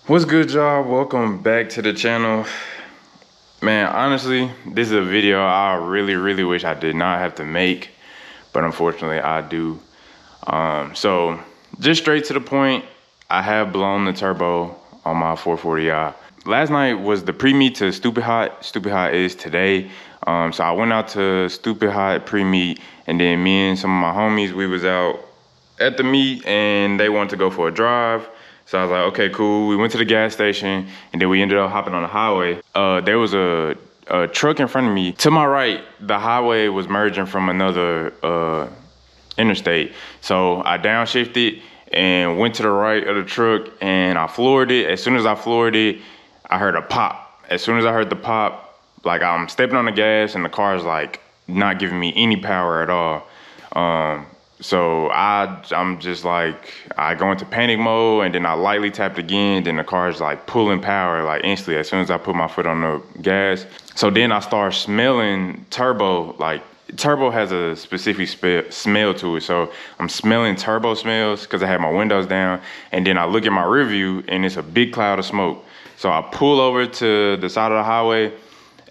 What's good, y'all? Welcome back to the channel. Man, honestly, this is a video I really wish I did not have to make, but unfortunately I do. So just straight to the point, I have blown the turbo on my 440i. Last night was the pre-meet to Stupid Hot. Stupid Hot is today. So I went out to Stupid Hot pre-meet, and then me and some of my homies, we was out at the meet and they wanted to go for a drive. So I was like, okay, cool. We went to the gas station and then we ended up hopping on the highway. There was a truck in front of me. To my right, the highway was merging from another interstate. So I downshifted and went to the right of the truck and I floored it. As soon as I floored it, I heard a pop. As soon as I heard the pop, like I'm stepping on the gas and the car's like not giving me any power at all. So I'm just like, I go into panic mode and then I lightly tapped again. Then the car's like pulling power like instantly as soon as I put my foot on the gas. So then I start smelling turbo. Like turbo has a specific smell to it. So I'm smelling turbo smells because I had my windows down. And then I look at my rear view and it's a big cloud of smoke. So I pull over to the side of the highway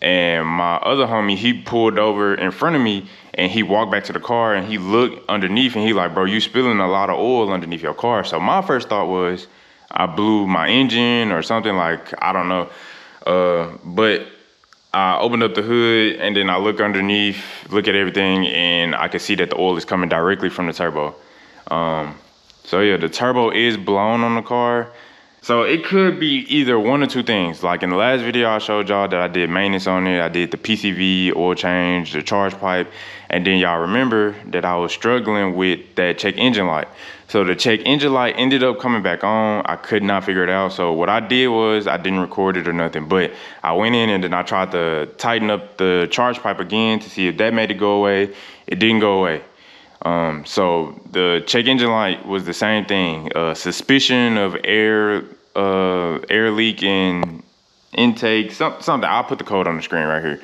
and my other homie, he pulled over in front of me and he walked back to the car and he looked underneath and he like, bro, you spilling a lot of oil underneath your car. So my first thought was I blew my engine or something, like, I don't know. But I opened up the hood and then I look underneath, look at everything, and I can see that the oil is coming directly from the turbo. So yeah, the turbo is blown on the car. So it could be either one or two things. Like in the last video I showed y'all that I did maintenance on it. I did the PCV, oil change, the charge pipe. And then y'all remember that I was struggling with that check engine light. So the check engine light ended up coming back on. I could not figure it out. So what I did was I didn't record it or nothing, but I went in and then I tried to tighten up the charge pipe again to see if that made it go away. It didn't go away. So the check engine light was the same thing. Suspicion of air leak in intake, something. I'll put the code on the screen right here.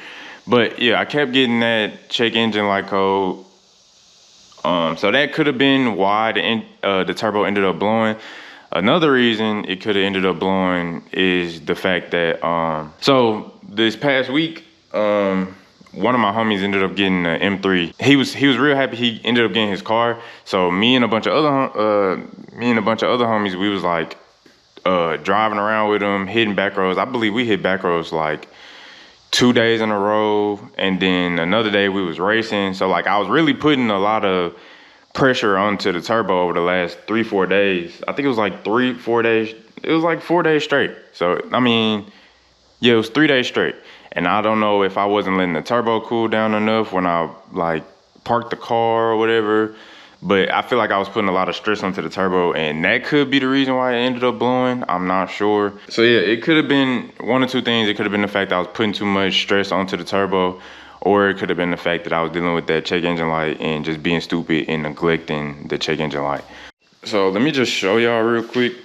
But yeah, I kept getting that check engine light code. So that could have been why the turbo ended up blowing. Another reason it could have ended up blowing is the fact that so this past week, one of my homies ended up getting an M3. He was real happy he ended up getting his car. So me and a bunch of other homies, we was like driving around with him, hitting back roads. I believe we hit back roads like 2 days in a row, and then another day we was racing. So like I was really putting a lot of pressure onto the turbo over the last 3-4 days. I think it was like 3-4 days. It was like 4 days straight. So I mean, yeah, it was 3 days straight. And I don't know if I wasn't letting the turbo cool down enough when I like parked the car or whatever, but I feel like I was putting a lot of stress onto the turbo and that could be the reason why it ended up blowing. I'm not sure. So yeah, it could have been one or two things. It could have been the fact that I was putting too much stress onto the turbo, or it could have been the fact that I was dealing with that check engine light and just being stupid and neglecting the check engine light. So let me just show y'all real quick.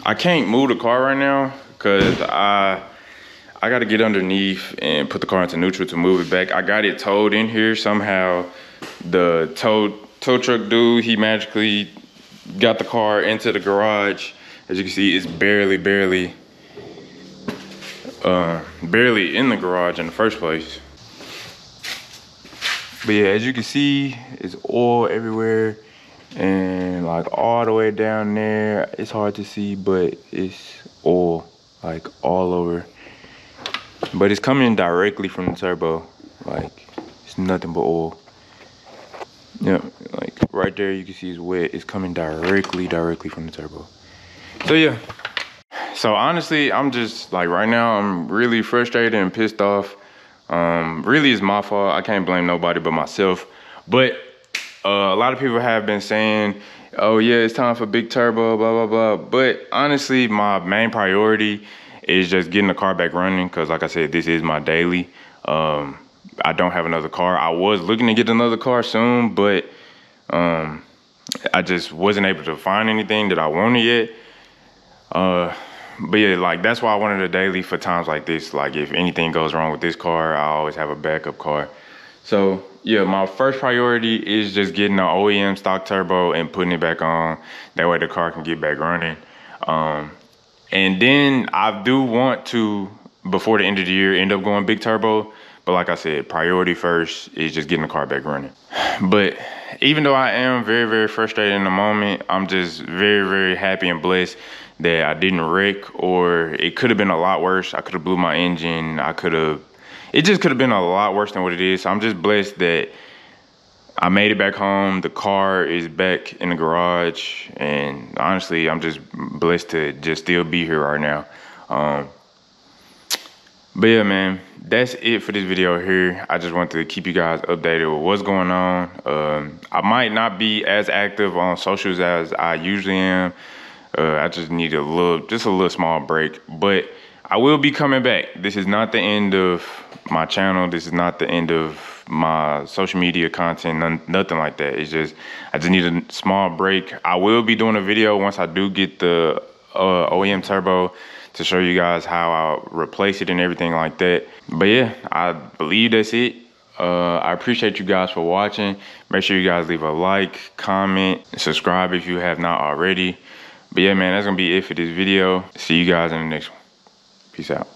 I can't move the car right now because I got to get underneath and put the car into neutral to move it back. I got it towed in here somehow. The tow truck dude, he magically got the car into the garage. As you can see, it's barely in the garage in the first place. But yeah, as you can see, it's oil everywhere. And like all the way down there, it's hard to see, but it's oil like all over. But it's coming directly from the turbo. Like it's nothing but oil. Yeah, like right there you can see it's wet. It's coming directly from the turbo. So yeah. So honestly, I'm just like right now I'm really frustrated and pissed off. Really it's my fault. I can't blame nobody but myself. But a lot of people have been saying, oh yeah, it's time for big turbo, blah, blah, blah. But honestly, my main priority is just getting the car back running because like I said, this is my daily. I don't have another car. I was looking to get another car soon, but I just wasn't able to find anything that I wanted yet. But yeah, like that's why I wanted a daily for times like this. Like if anything goes wrong with this car, I always have a backup car. So yeah, my first priority is just getting the OEM stock turbo and putting it back on. That way the car can get back running. And then I do want to, before the end of the year, end up going big turbo. But like I said, priority first is just getting the car back running. But even though I am very, very frustrated in the moment, I'm just very, very happy and blessed that I didn't wreck, or it could have been a lot worse. I could have blew my engine. It just could have been a lot worse than what it is. So I'm just blessed that I made it back home. The car is back in the garage. And honestly, I'm just blessed to just still be here right now. But yeah, man, that's it for this video here. I just wanted to keep you guys updated with what's going on. I might not be as active on socials as I usually am. I just need a little small break, but I will be coming back. This is not the end of my channel. This is not the end of my social media content, nothing like that. It's just, I just need a small break. I will be doing a video once I do get the OEM turbo to show you guys how I replace it and everything like that. But yeah, I believe that's it. I appreciate you guys for watching. Make sure you guys leave a like, comment, and subscribe if you have not already. But yeah, man, that's gonna be it for this video. See you guys in the next one. Peace out.